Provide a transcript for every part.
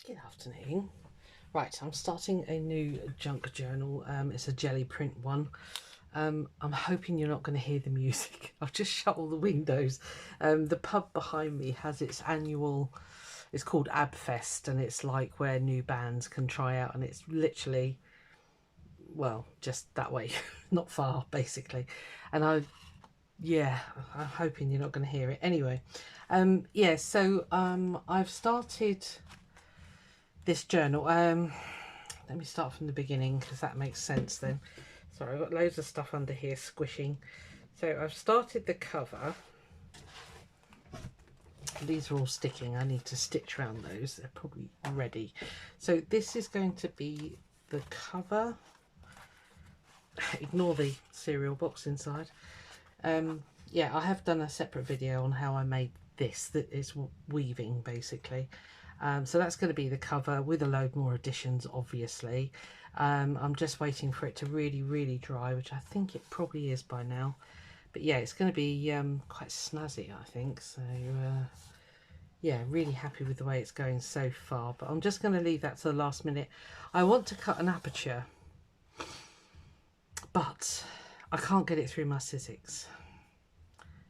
Good afternoon. Right, I'm starting a new junk journal. It's a Gelli print one. I'm hoping you're not going to hear the music. I've just shut all the windows. The pub behind me has its annual, it's called Abfest, and it's like where new bands can try out, and it's literally, well, just that way, not far, basically. And yeah, I'm hoping you're not going to hear it. Anyway, yeah, so I've started this journal. Let me start from the beginning because that makes sense then. Sorry, I've got loads of stuff under here squishing. So I've started the cover. These are all sticking. I need to stitch around those. They're probably ready. So this is going to be the cover. Ignore the cereal box inside. Yeah, I have done a separate video on how I made this. That is weaving basically. So that's going to be the cover with a load more additions, obviously. I'm just waiting for it to really dry, which I think it probably is by now. But yeah, it's going to be quite snazzy, I think. So yeah, really happy with the way it's going so far. But I'm just going to leave that to the last minute. I want to cut an aperture, but I can't get it through my Sizzix.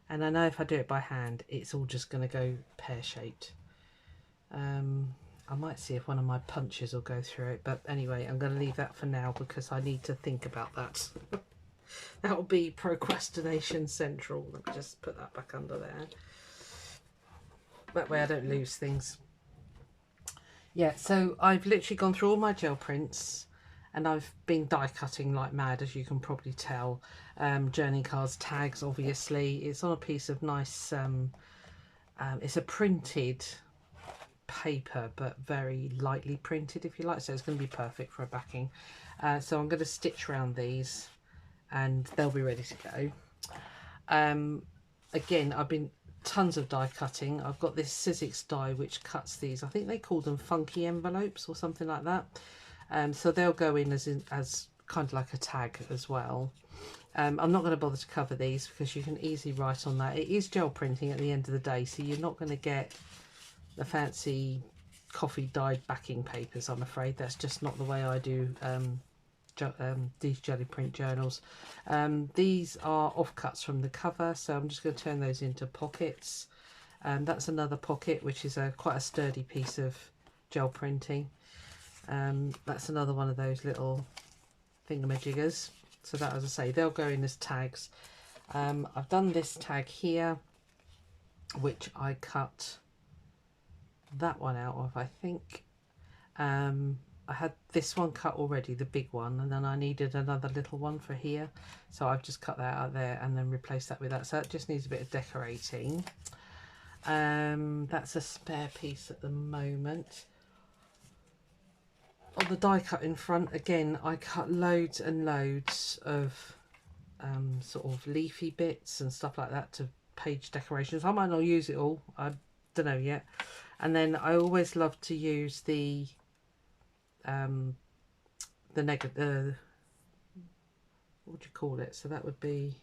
And I know if I do it by hand, it's all just going to go pear-shaped. I might see if one of my punches will go through it, but anyway, I'm going to leave that for now because I need to think about that. That will be procrastination central. Let me just put that back under there. That way I don't lose things. Yeah, so I've literally gone through all my gel prints and I've been die cutting like mad, as you can probably tell. Journey cards, tags, obviously. It's on a piece of nice, it's a printed paper, but very lightly printed, if you like, so it's going to be perfect for a backing. So I'm going to stitch around these and they'll be ready to go. Again, I've been tons of die cutting. I've got this Sizzix die which cuts these. I think they call them funky envelopes or something like that. So they'll go in as kind of like a tag as well. I'm not going to bother to cover these because you can easily write on that. It is gel printing at the end of the day, so you're not going to get the fancy coffee dyed backing papers, I'm afraid. That's just not the way I do these Gelli print journals. These are offcuts from the cover, so I'm just going to turn those into pockets. That's another pocket, which is quite a sturdy piece of gel printing. That's another one of those little thingamajiggers. So that, as I say, they'll go in as tags. I've done this tag here, which I cut that one out of, I think. I had this one cut already, the big one, and then I needed another little one for here, so I've just cut that out there and then replaced that with that. So it just needs a bit of decorating. That's a spare piece at the moment. On the die cut in front, again, I cut loads and loads of sort of leafy bits and stuff like that to page decorations. I might not use it all, I don't know yet. And then I always love to use the negative, what do you call it? So that would be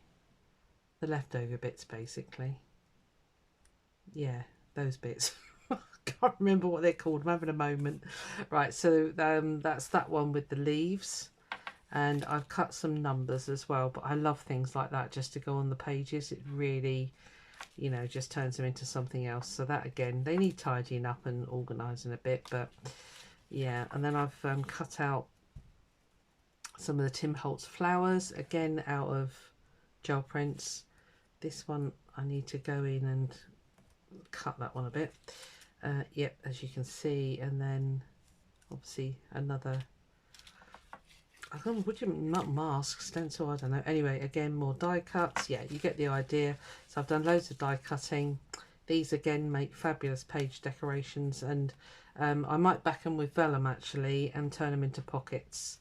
the leftover bits, basically. Yeah, those bits. I can't remember what they're called. I'm having a moment. Right, so that's that one with the leaves. And I've cut some numbers as well, but I love things like that just to go on the pages. It really, you know, just turns them into something else. So that, again, they need tidying up and organising a bit, but yeah. And then I've cut out some of the Tim Holtz flowers, again out of gel prints. This one I need to go in and cut that one a bit. Yep, as you can see. And then obviously another, I don't know, would you not mask stencil, I don't know. Anyway, again, more die cuts. Yeah, you get the idea. So I've done loads of die cutting. These again make fabulous page decorations, and I might back them with vellum actually and turn them into pockets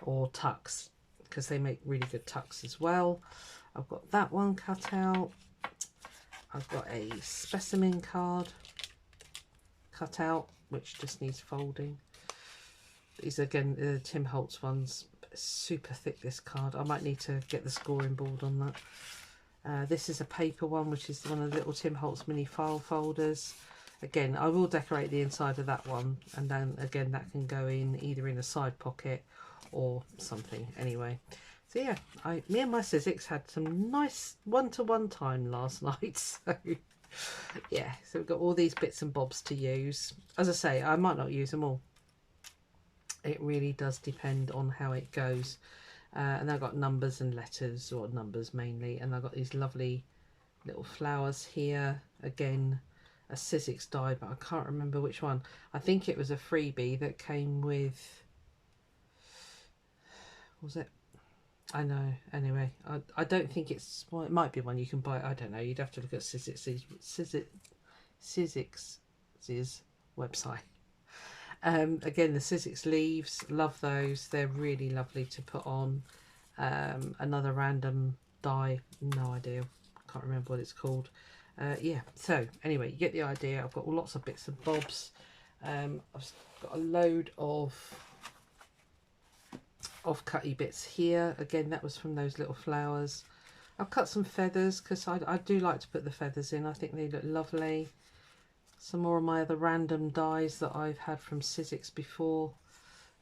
or tucks, because they make really good tucks as well. I've got that one cut out. I've got a specimen card cut out, which just needs folding. These again, the Tim Holtz ones. Super thick, this card. I might need to get the scoring board on that. This is a paper one, which is one of the little Tim Holtz mini file folders. again, I will decorate the inside of that one, and then again that can go in either in a side pocket or something anyway. So yeah, me and my Sizzix had some nice one-to-one time last night. So yeah, so we've got all these bits and bobs to use. As I say, I might not use them all. It really does depend on how it goes. And I've got numbers and letters, or numbers mainly, and I've got these lovely little flowers here. Again, a Sizzix die, but I can't remember which one. I think it was a freebie that came with, was it? I know. Anyway, I don't think it's, well, it might be one you can buy. I don't know. You'd have to look at Sizzix's website. Again, the Sizzix leaves, love those. They're really lovely to put on. Another random die, no idea, can't remember what it's called. Yeah, so anyway, you get the idea. I've got lots of bits and bobs. I've got a load of cutty bits here. Again, that was from those little flowers. I've cut some feathers because I do like to put the feathers in. I think they look lovely. Some more of my other random dies that I've had from Sizzix before.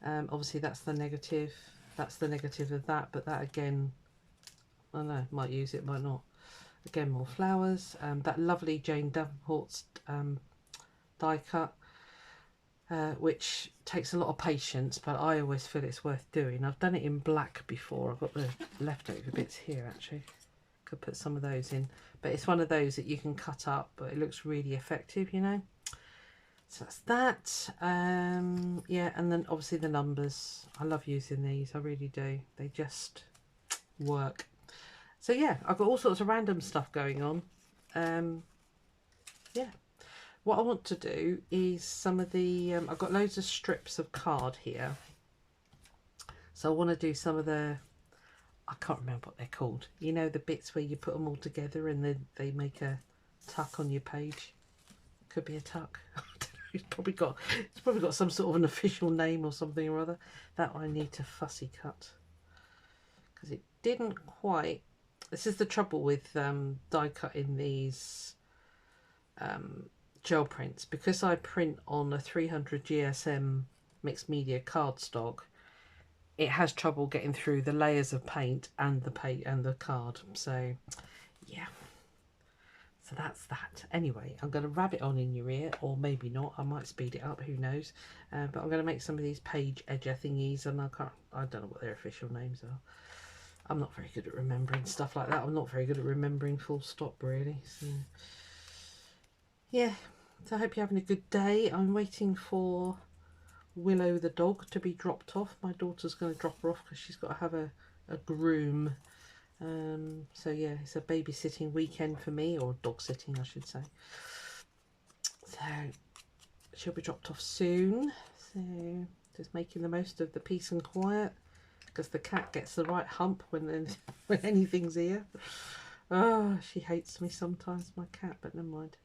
Obviously that's the negative. That's the negative of that, but that again, I don't know, might use it, might not. Again, more flowers. That lovely Jane Davenport's die cut, which takes a lot of patience, but I always feel it's worth doing. I've done it in black before. I've got the leftover bits here actually. Could put some of those in, but it's one of those that you can cut up, but it looks really effective, you know. So that's that. Yeah, and then obviously the numbers. I love using these, I really do. They just work. So yeah, I've got all sorts of random stuff going on. Yeah, what I want to do is some of the I've got loads of strips of card here, so I want to do some of the, I can't remember what they're called, you know, the bits where you put them all together and then they make a tuck on your page. Could be a tuck. I don't know. It's probably got some sort of an official name or something or other. That I need to fussy cut because it didn't quite. This is the trouble with die cutting these gel prints, because I print on a 300 GSM mixed media cardstock. It has trouble getting through the layers of paint and the card. So yeah. So that's that. Anyway, I'm going to rab it on in your ear, or maybe not. I might speed it up, who knows. But I'm going to make some of these page edger thingies, and I don't know what their official names are. I'm not very good at remembering stuff like that. I'm not very good at remembering full stop, really. So yeah, so I hope you're having a good day. I'm waiting for Willow the dog to be dropped off. My daughter's going to drop her off because she's got to have a groom. So yeah, it's a babysitting weekend for me, or dog sitting I should say. So she'll be dropped off soon, so just making the most of the peace and quiet, because the cat gets the right hump when anything's here. Oh, she hates me sometimes, my cat, but never mind.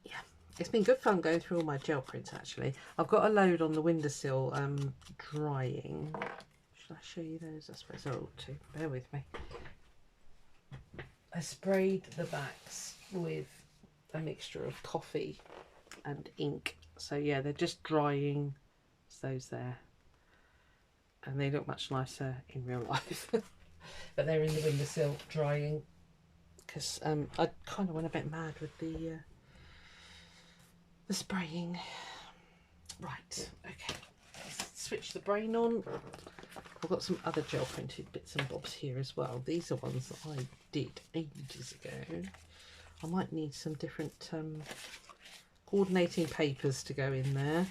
Yeah, it's been good fun going through all my gel prints actually. I've got a load on the windowsill drying. Should I show you those? I suppose I ought to. Bear with me. I sprayed the backs with a mixture of coffee and ink. So yeah, they're just drying. It's those there. And they look much nicer in real life. But they're in the windowsill drying. Because I kind of went a bit mad with the spraying. Right, okay. Let's switch the brain on. I've got some other gel printed bits and bobs here as well. These are ones that I did ages ago. I might need some different coordinating papers to go in there.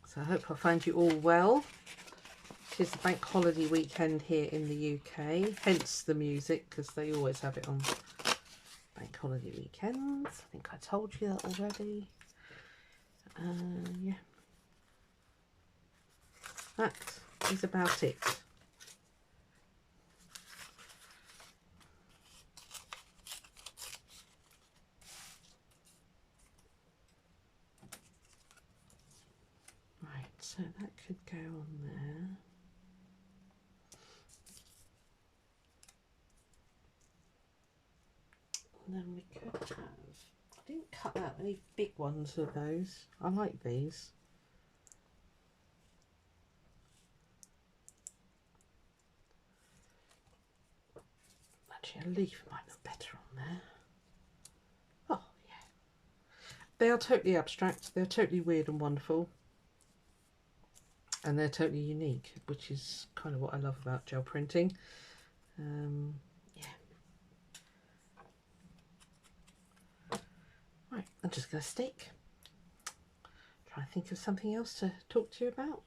So I hope I find you all well. It is the bank holiday weekend here in the UK, hence the music, because they always have it on bank holiday weekends. I think I told you that already. Yeah, that is about it. Right, so that could go on there. And then we could have, I didn't cut out any big ones of those. I like these. Actually, a leaf might look better on there. Oh, yeah. They are totally abstract. They're totally weird and wonderful. And they're totally unique, which is kind of what I love about gel printing. Yeah. Right, I'm just going to stick. Try to think of something else to talk to you about.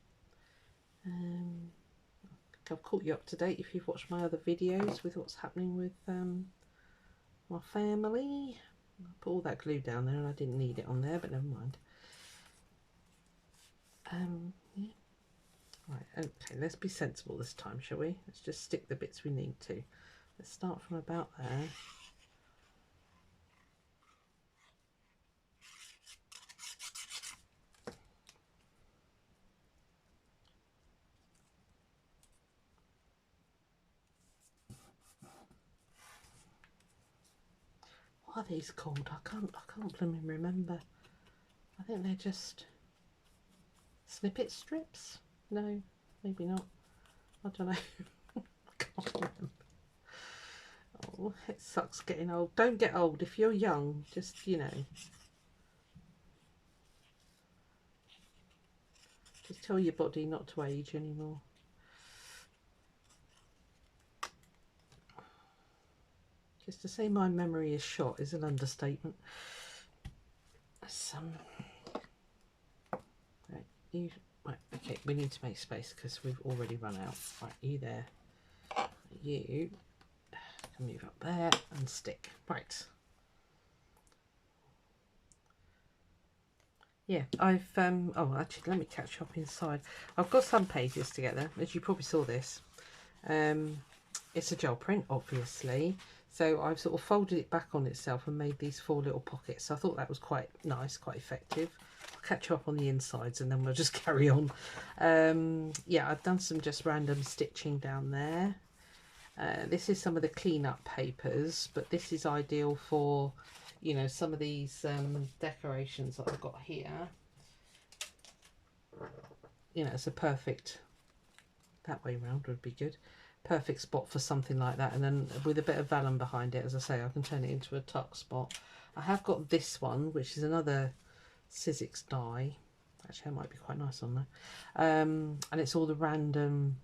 I've caught you up to date if you've watched my other videos with what's happening with my family. I put all that glue down there and I didn't need it on there, but never mind. Yeah. Right, okay, let's be sensible this time, shall we? Let's just stick the bits we need to. Let's start from about there. What are these called? I can't blooming remember. I think they're just snippet strips. No, maybe not. I don't know. I can't remember. Oh, it sucks getting old. Don't get old if you're young. Just, you know, just tell your body not to age anymore. Just to say my memory is shot is an understatement. Right, okay, we need to make space because we've already run out. Right, you there. You can move up there and stick. Right. Yeah, I've oh, actually, let me catch up inside. I've got some pages together, as you probably saw this. It's a gel print, obviously. So I've sort of folded it back on itself and made these 4 little pockets. So I thought that was quite nice, quite effective. I'll catch you up on the insides and then we'll just carry on. Yeah, I've done some just random stitching down there. This is some of the clean-up papers, but this is ideal for, you know, some of these decorations that I've got here. You know, it's a perfect, that way round would be good. Perfect spot for something like that, and then with a bit of vellum behind it, as I say, I can turn it into a tuck spot. I have got this one, which is another Sizzix die. Actually, that might be quite nice on there. And it's all the random,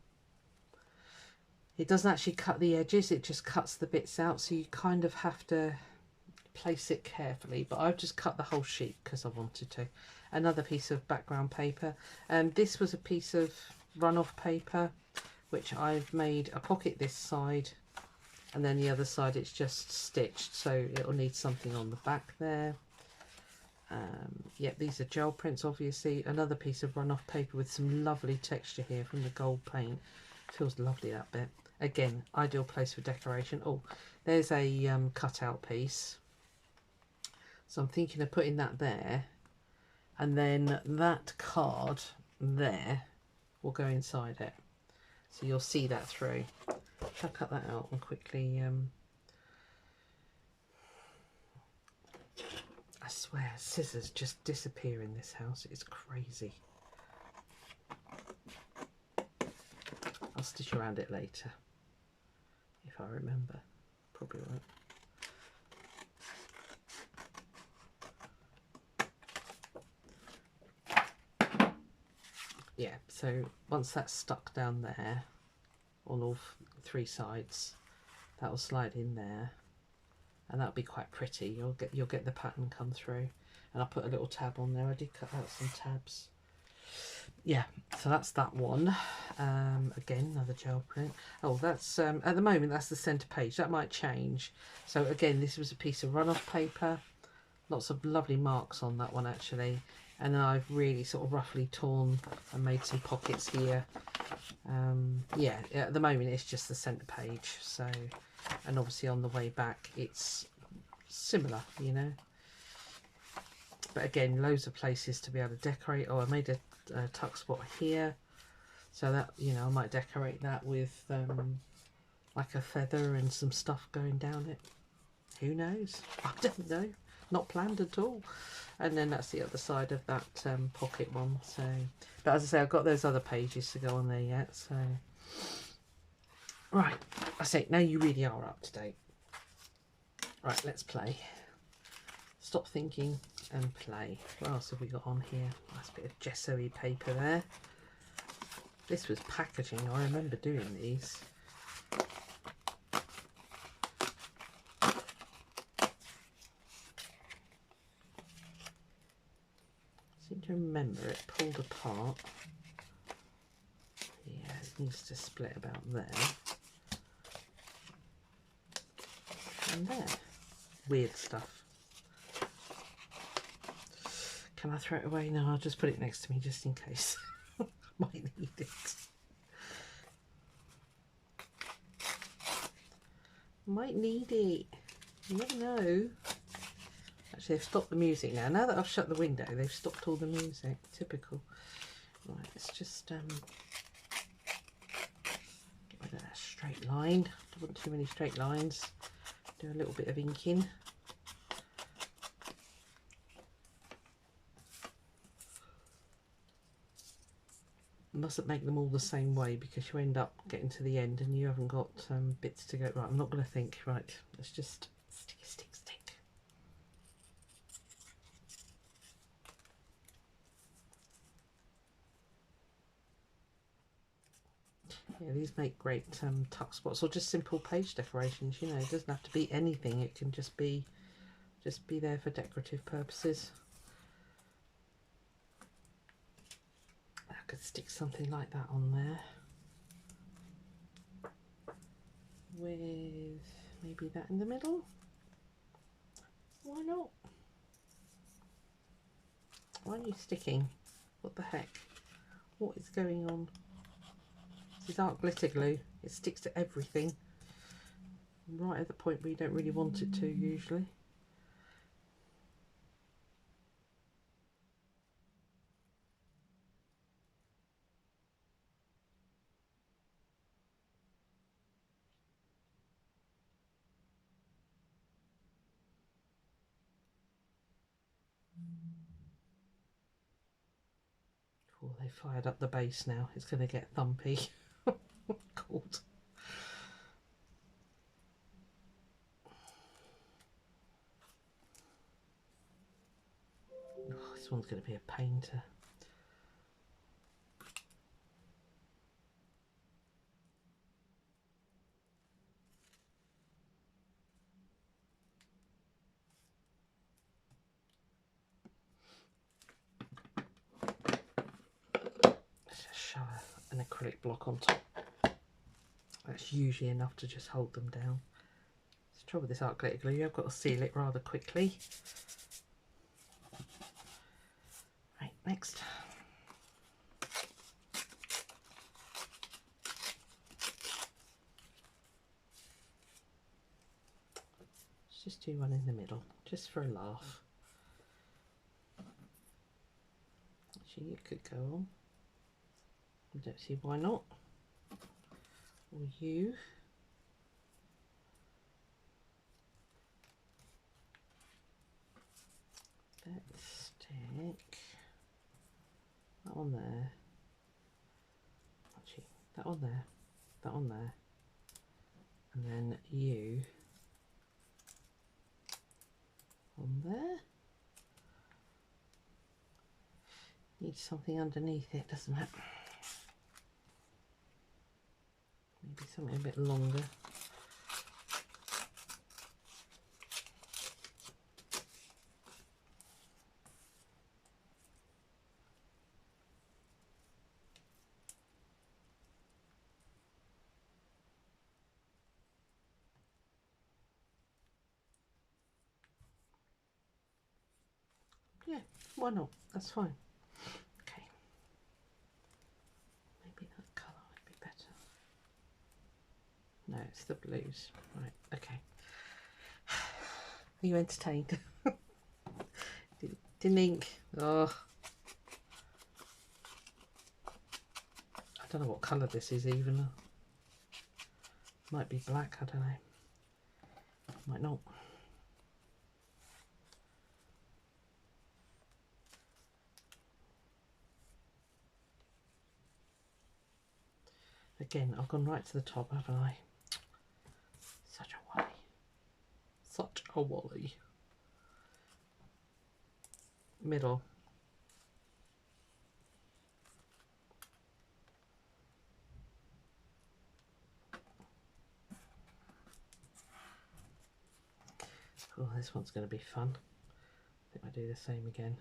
it doesn't actually cut the edges, it just cuts the bits out, so you kind of have to place it carefully, but I've just cut the whole sheet because I wanted to. Another piece of background paper, and this was a piece of run-off paper which I've made a pocket this side, and then the other side it's just stitched, so it'll need something on the back there. Yeah, these are gel prints, obviously. Another piece of run-off paper with some lovely texture here from the gold paint. Feels lovely, that bit. Again, ideal place for decoration. Oh, there's a cutout piece, so I'm thinking of putting that there, and then that card there will go inside it. So you'll see that through. I'll cut that out and quickly, I swear, scissors just disappear in this house. It's crazy. I'll stitch around it later, if I remember. Probably won't. Yeah, so once that's stuck down there on all 3 sides, that will slide in there, and that'll be quite pretty. You'll get the pattern come through, and I'll put a little tab on there. I did cut out some tabs. Yeah, so that's that one. Again, another gel print. Oh, that's at the moment that's the centre page. That might change. So again, this was a piece of run-off paper. Lots of lovely marks on that one actually. And then I've really sort of roughly torn and made some pockets here. Yeah, at the moment it's just the centre page. So, and obviously on the way back it's similar, you know. But again, loads of places to be able to decorate. Oh, I made a tuck spot here, so that, you know, I might decorate that with like a feather and some stuff going down it. Who knows? I don't know. Not planned at all. And then that's the other side of that pocket one. So, but as I say, I've got those other pages to go on there yet. So, right, I say now you really are up to date. Right, let's play. Stop thinking and play. What else have we got on here? Nice bit of gesso-y paper there. This was packaging. I remember doing these. I seem to remember it pulled apart. Yeah, it needs to split about there. And there. Weird stuff. Can I throw it away? No, I'll just put it next to me just in case. Might need it. Might need it. You never know. Actually, they've stopped the music now. Now that I've shut the window, they've stopped all the music. Typical. Right, let's just get rid of that straight line. Don't want too many straight lines. Do a little bit of inking. Mustn't make them all the same way because you end up getting to the end and you haven't got bits to go. Right, I'm not going to think. Right, let's just stick. Yeah, these make great tuck spots or just simple page decorations. You know, it doesn't have to be anything. It can just be there for decorative purposes. I could stick something like that on there with maybe that in the middle. Why not? Why are you sticking? What the heck? What is going on? This is art glitter glue. It sticks to everything. Right at the point where you don't really want it to usually. Oh, they fired up the base now. It's going to get thumpy. Cold. Oh, this one's going to be a pain to... Let's just shove an acrylic block on top. That's usually enough to just hold them down. It's the trouble with this art glitter glue, you've got to seal it rather quickly. Right, next. Let's just do one in the middle, just for a laugh. Actually, you could go on. I don't see why not. Or you. Let's stick that on there. Actually, that on there, that on there, and then you on there. Needs something underneath it, doesn't it? Maybe something a bit longer. Yeah, why not? That's fine. Okay. Maybe that colour would be better. No, it's the blues. Right, okay. Are you entertained? Didn't ink. Oh. I don't know what colour this is even. Might be black, I don't know. Might not. Again, I've gone right to the top, haven't I? Such a wally. Such a wally. Middle. Oh, this one's going to be fun. I think I do the same again.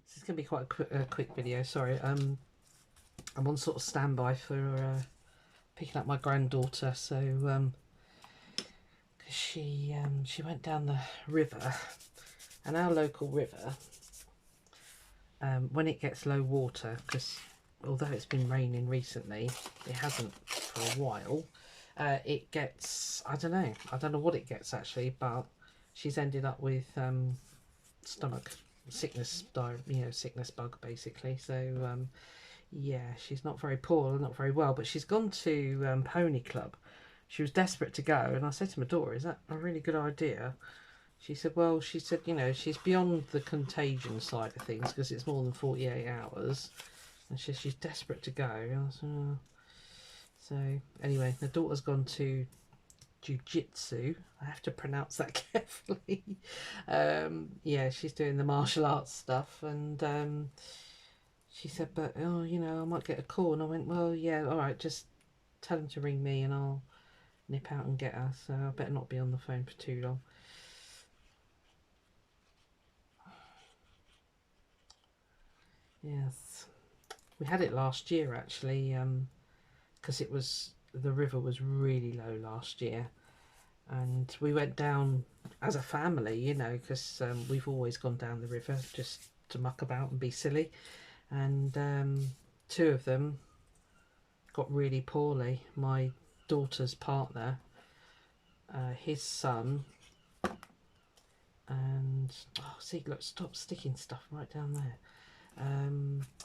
This is going to be quite a quick video, sorry. I'm on sort of standby for picking up my granddaughter, so cause she went down the river, and our local river, when it gets low water, because although it's been raining recently, it hasn't for a while, it gets, I don't know what it gets actually, but she's ended up with stomach sickness, sickness bug basically. So yeah, she's not very poor, not very well, but she's gone to Pony Club. She was desperate to go, and I said to my daughter, is that a really good idea? She said, well, she said, you know, she's beyond the contagion side of things because it's more than 48 hours. And she's desperate to go. And I said, oh. So anyway, my daughter's gone to jiu-jitsu. I have to pronounce that carefully. Yeah, she's doing the martial arts stuff, and she said, but oh, you know, I might get a call. And I went, well, yeah, all right, just tell him to ring me and I'll nip out and get her. So I better not be on the phone for too long. Yes, we had it last year actually, because the river was really low last year, and we went down as a family, you know, because we've always gone down the river just to muck about and be silly, and two of them got really poorly. My daughter's partner, his son, and oh, see, look, stop sticking stuff right down there.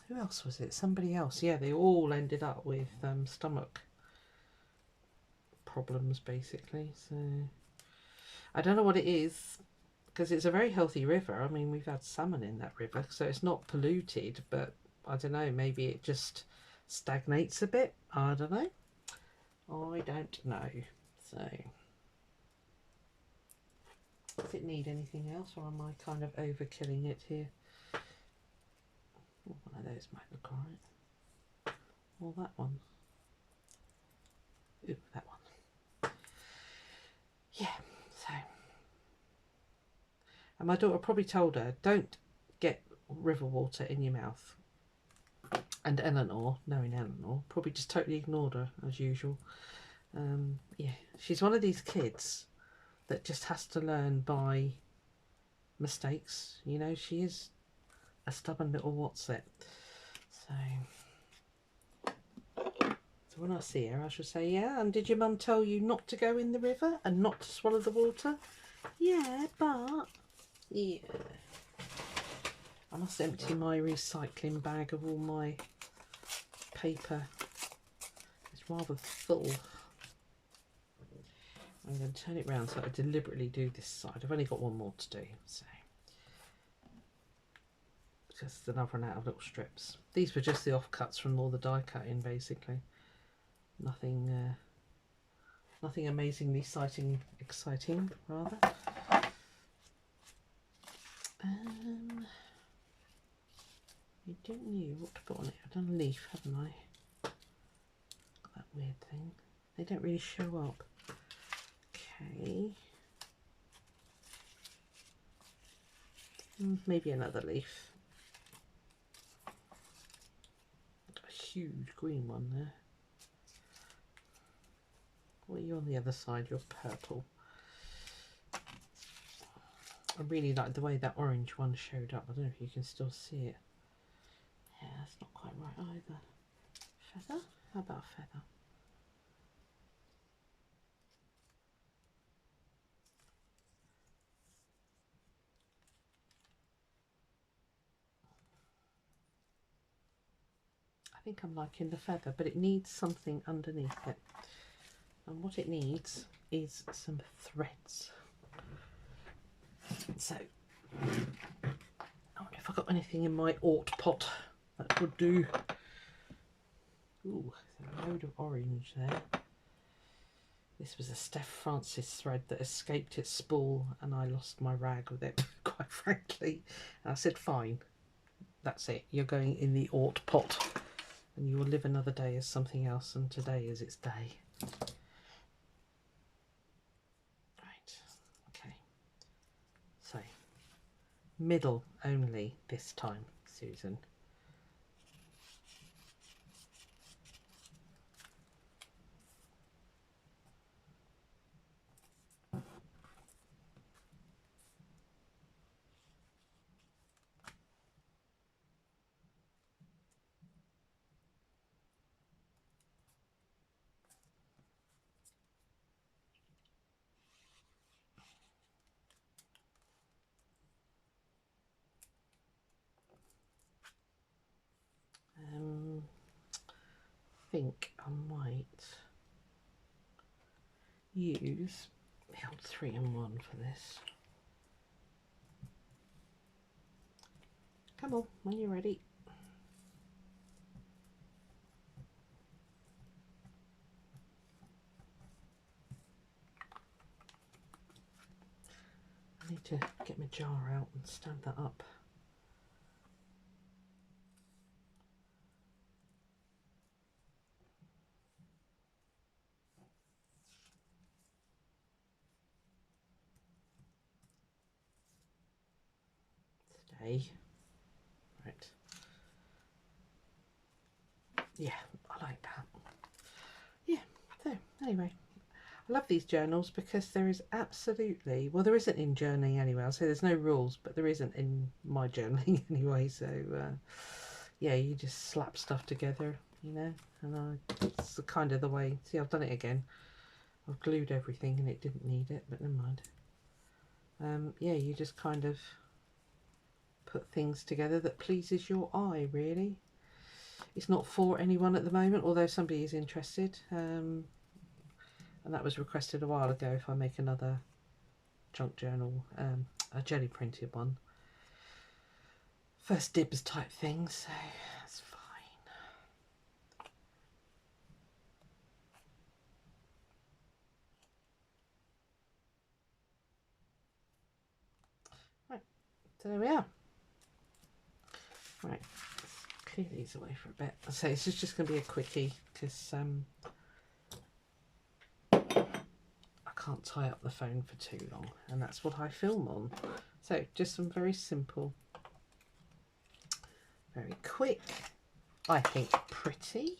Who else was it? Somebody else. Yeah, they all ended up with stomach problems basically. So I don't know what it is, because it's a very healthy river. I mean, we've had salmon in that river, so it's not polluted, but I don't know, maybe it just stagnates a bit. I don't know. I don't know. So does it need anything else, or am I kind of overkilling it here? Oh, one of those might look alright. Or that one. Ooh, that one. Yeah, so. And my daughter probably told her, don't get river water in your mouth. And Eleanor, knowing Eleanor, probably just totally ignored her as usual. Yeah, she's one of these kids that just has to learn by mistakes. You know, she is a stubborn little what's it. So when I see her, I shall say, yeah, and did your mum tell you not to go in the river and not to swallow the water? Yeah, but... yeah. I must empty my recycling bag of all my paper. It's rather full. I'm going to turn it round so I deliberately do this side. I've only got one more to do, so just another one out of little strips. These were just the offcuts from all the die cutting, basically. Nothing, nothing amazingly exciting rather. I don't know what to put on it. I've done a leaf, haven't I? That weird thing. They don't really show up. Okay. Maybe another leaf. A huge green one there. What are you on the other side? You're purple. I really like the way that orange one showed up. I don't know if you can still see it. Yeah, that's not quite right either. Feather? How about a feather? think I'm liking the feather, but it needs something underneath it. And what it needs is some threads. So, I wonder if I've got anything in my Ort pot that would do. Ooh, there's a load of orange there. This was a Steph Francis thread that escaped its spool and I lost my rag with it, quite frankly. And I said, fine, that's it. You're going in the Ort pot and you will live another day as something else, and today is its day. Right, okay. So, middle only this time, Susan. I think I might use the old 3-in-1 for this. Come on, when you're ready. I need to get my jar out and stand that up. Stay. Right. Yeah, I like that. Yeah, so anyway, I love these journals because there is absolutely, well, there isn't in journaling anyway. I'll say there's no rules, but there isn't in my journaling anyway. So yeah, you just slap stuff together, you know, and it's the kind of the way. See, I've done it again. I've glued everything and it didn't need it, but never mind. Yeah, you just kind of put things together that pleases your eye, really. It's not for anyone at the moment, although somebody is interested. And that was requested a while ago if I make another junk journal, a Gelli printed one. First dibs type thing, so that's fine. Right, so there we are. Right, let's clear these away for a bit. So this is just going to be a quickie because I can't tie up the phone for too long, and that's what I film on. So just some very simple, very quick, I think pretty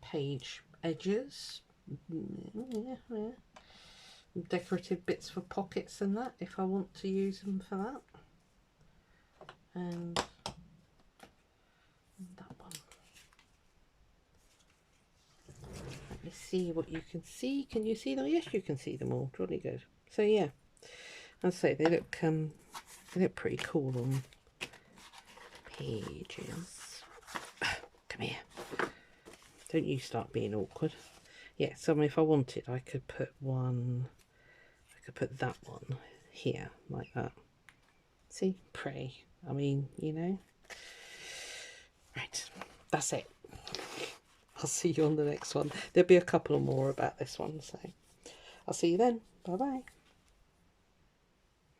page edges, decorative bits for pockets and that if I want to use them for that, and that one. Let me see what you can see. Can you see them? Yes, you can see them all. Jolly good. So yeah, I'd say they look pretty cool on pages. Come here. Don't you start being awkward. Yeah, so if I wanted, I could put that one here, like that. See? Pretty. I mean, you know. Right, that's it. I'll see you on the next one. There'll be a couple more about this one, so I'll see you then. Bye-bye.